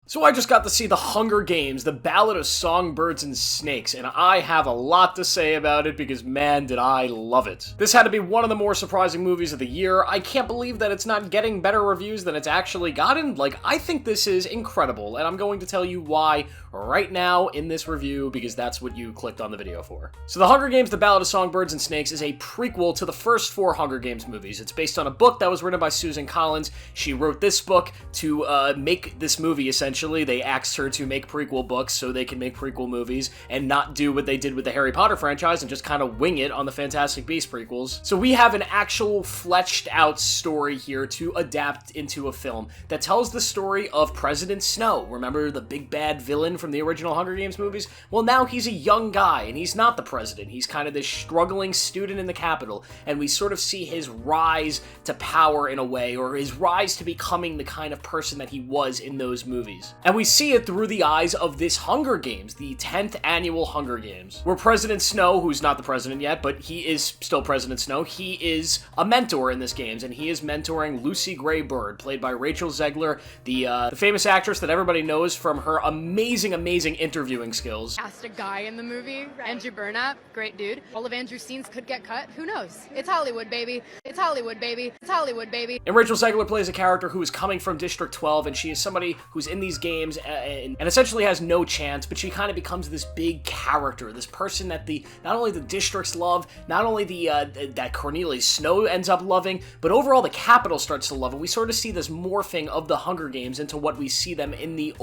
So I just got to see The Hunger Games, The Ballad of Songbirds and Snakes, and I have a lot to say about it because man did I love it. This had to be one of the more surprising movies of the year. I can't believe that it's not getting better reviews than it's actually gotten. Like, I think this is incredible, and I'm going to tell you why right now in this review because that's what you clicked on the video for. So The Hunger Games, The Ballad of Songbirds and Snakes is a prequel to the first 4 Hunger Games movies. It's based on a book that was written by Susan Collins. She wrote this book to make this movie, essentially. They asked her to make prequel books so they can make prequel movies and not do what they did with the Harry Potter franchise and just kind of wing it on the Fantastic Beasts prequels. So we have an actual fleshed out story here to adapt into a film that tells the story of President Snow. Remember the big bad villain from the original Hunger Games movies? Well, now he's a young guy and he's not the president. He's kind of this struggling student in the Capitol, and we sort of see his rise to power in a way, or his rise to becoming the kind of person that he was in those movies. And we see it through the eyes of this Hunger Games, the 10th annual Hunger Games, where President Snow, who's not the president yet, but he is still President Snow, he is a mentor in this games, and he is mentoring Lucy Gray Bird, played by Rachel Zegler, the famous actress that everybody knows from her amazing interviewing skills. Cast a guy in the movie, Andrew Burnap, great dude. All of Andrew's scenes could get cut, who knows? It's Hollywood, baby. It's Hollywood, baby. It's Hollywood, baby. And Rachel Zegler plays a character who is coming from District 12, and she is somebody who's in these games and essentially has no chance, but she kind of becomes this big character, this person that not only the districts love, not only that Cornelius Snow ends up loving, but overall the Capitol starts to love, and we sort of see this morphing of the Hunger Games into what we see them in the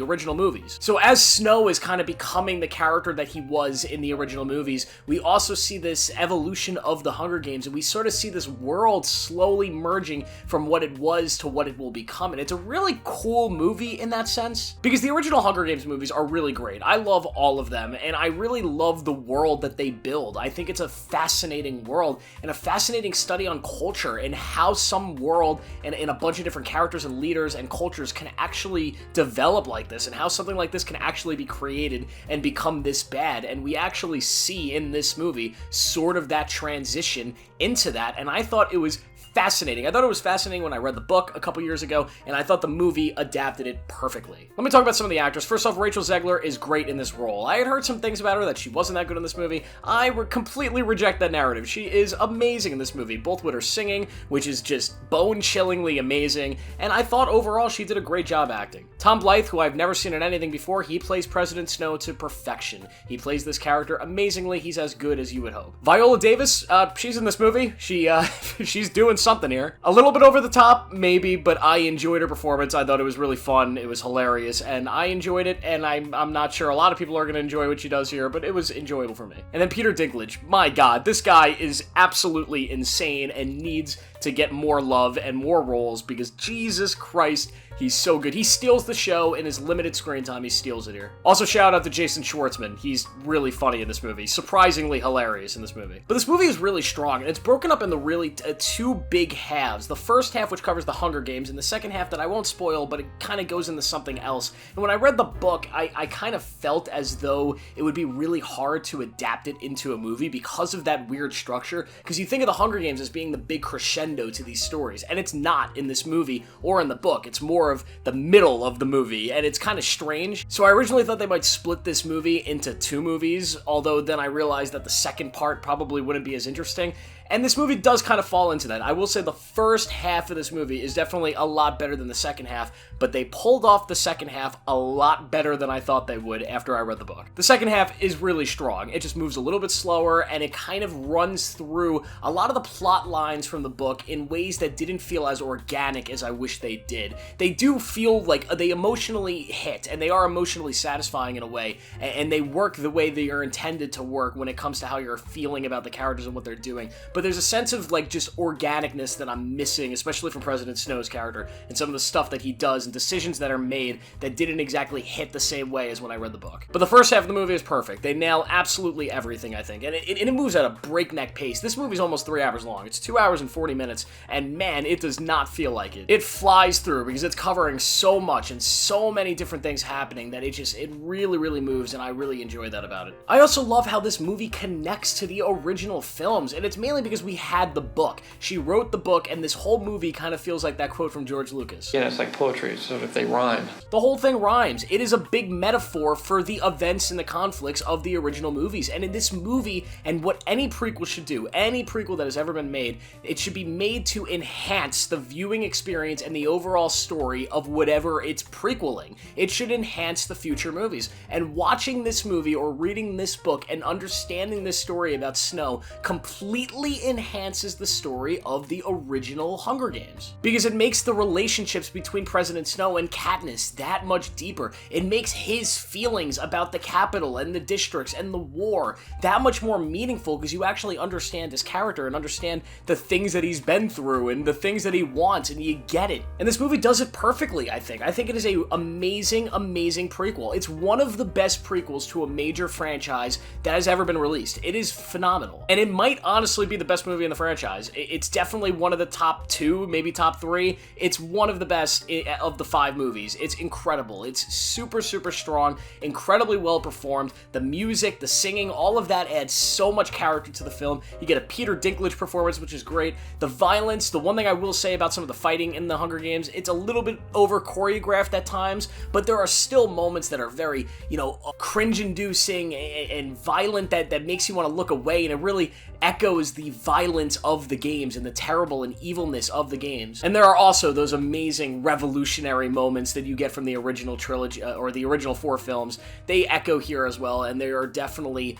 original movies. So as Snow is kind of becoming the character that he was in the original movies, we also see this evolution of the Hunger Games, and we sort of see this world slowly merging from what it was to what it will become, and it's a really cool movie in that sense, because the original Hunger Games movies are really great. I love all of them, and I really love the world that they build. I think it's a fascinating world and a fascinating study on culture and how some world and a bunch of different characters and leaders and cultures can actually develop like this, and how something like this can actually be created and become this bad. And we actually see in this movie sort of that transition into that, and I thought it was fascinating. I thought it was fascinating when I read the book a couple years ago, and I thought the movie adapted it perfectly. Let me talk about some of the actors. First off, Rachel Zegler is great in this role. I had heard some things about her that she wasn't that good in this movie. I would completely reject that narrative. She is amazing in this movie, both with her singing, which is just bone-chillingly amazing, and I thought overall she did a great job acting. Tom Blythe, who I've never seen in anything before, he plays President Snow to perfection. He plays this character amazingly. He's as good as you would hope. Viola Davis, she's in this movie. She's doing something here. A little bit over the top, maybe, but I enjoyed her performance. I thought it was really fun. It was hilarious, and I enjoyed it, and I'm not sure a lot of people are going to enjoy what she does here, but it was enjoyable for me. And then Peter Dinklage. My God, this guy is absolutely insane and needs to get more love and more roles because Jesus Christ, he's so good. He steals the show in his limited screen time. He steals it here. Also, shout out to Jason Schwartzman. He's really funny in this movie. Surprisingly hilarious in this movie. But this movie is really strong, and it's broken up into really two big halves. The first half, which covers the Hunger Games, and the second half that I won't spoil, but it kind of goes into something else. And when I read the book, I kind of felt as though it would be really hard to adapt it into a movie because of that weird structure. Because you think of the Hunger Games as being the big crescendo to these stories, and it's not in this movie or in the book. It's more of the middle of the movie, and it's kind of strange. So I originally thought they might split this movie into 2 movies, although then I realized that the second part probably wouldn't be as interesting. And this movie does kind of fall into that. I will say the first half of this movie is definitely a lot better than the second half, but they pulled off the second half a lot better than I thought they would after I read the book. The second half is really strong. It just moves a little bit slower, and it kind of runs through a lot of the plot lines from the book in ways that didn't feel as organic as I wish they did. They do feel like they emotionally hit, and they are emotionally satisfying in a way, and they work the way they are intended to work when it comes to how you're feeling about the characters and what they're doing. But there's a sense of just organicness that I'm missing, especially from President Snow's character and some of the stuff that he does and decisions that are made that didn't exactly hit the same way as when I read the book. But the first half of the movie is perfect. They nail absolutely everything, I think, and it moves at a breakneck pace. This movie's almost 3 hours long. It's 2 hours and 40 minutes, and man, it does not feel like it. It flies through because it's covering so much and so many different things happening that it really, really moves, and I really enjoy that about it. I also love how this movie connects to the original films, and it's mainly because we had the book. She wrote the book, and this whole movie kind of feels like that quote from George Lucas. Yeah, it's like poetry, so if they rhyme. The whole thing rhymes. It is a big metaphor for the events and the conflicts of the original movies, and in this movie, and what any prequel should do, any prequel that has ever been made, it should be made to enhance the viewing experience and the overall story of whatever it's prequeling. It should enhance the future movies, and watching this movie or reading this book and understanding this story about Snow completely enhances the story of the original Hunger Games, because it makes the relationships between President Snow and Katniss that much deeper. It makes his feelings about the Capitol and the districts and the war that much more meaningful, because you actually understand his character and understand the things that he's been through and the things that he wants, and you get it. And this movie does it perfectly, I think. I think it is a amazing, amazing prequel. It's one of the best prequels to a major franchise that has ever been released. It is phenomenal. And it might honestly be the best movie in the franchise. It's definitely one of the top 2, maybe top 3. It's one of the best of the 5 movies. It's incredible. It's super, super strong, incredibly well performed. The music, the singing, all of that adds so much character to the film. You get a Peter Dinklage performance, which is great. The violence, the one thing I will say about some of the fighting in the Hunger Games, it's a little bit over choreographed at times, but there are still moments that are very, cringe-inducing and violent that makes you want to look away, and it really echoes the violence of the games and the terrible and evilness of the games. And there are also those amazing revolutionary moments that you get from the original trilogy, or the original 4 films. They echo here as well, and they are definitely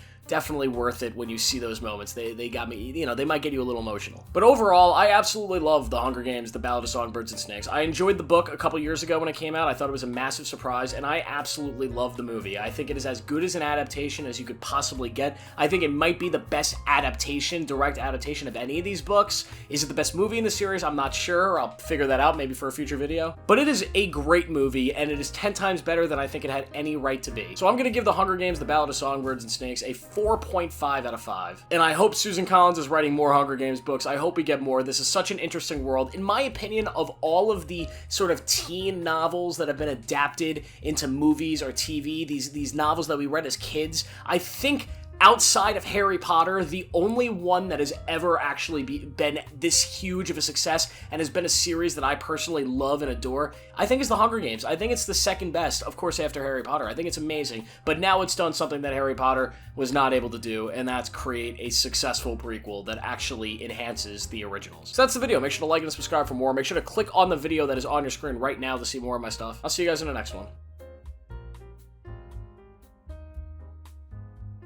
worth it when you see those moments. They got me, they might get you a little emotional. But overall, I absolutely love The Hunger Games, The Ballad of Songbirds and Snakes. I enjoyed the book a couple years ago when it came out. I thought it was a massive surprise, and I absolutely love the movie. I think it is as good as an adaptation as you could possibly get. I think it might be the best adaptation, direct adaptation of any of these books. Is it the best movie in the series? I'm not sure. I'll figure that out maybe for a future video. But it is a great movie, and it is 10 times better than I think it had any right to be. So I'm going to give The Hunger Games, The Ballad of Songbirds and Snakes a 4.5 out of 5. And I hope Susan Collins is writing more Hunger Games books. I hope we get more. This is such an interesting world. In my opinion, of all of the sort of teen novels that have been adapted into movies or TV, these novels that we read as kids, I think outside of Harry Potter, the only one that has ever actually been this huge of a success and has been a series that I personally love and adore, I think is The Hunger Games. I think it's the second best, of course, after Harry Potter. I think it's amazing, but now it's done something that Harry Potter was not able to do, and that's create a successful prequel that actually enhances the originals. So that's the video. Make sure to like and subscribe for more. Make sure to click on the video that is on your screen right now to see more of my stuff. I'll see you guys in the next one.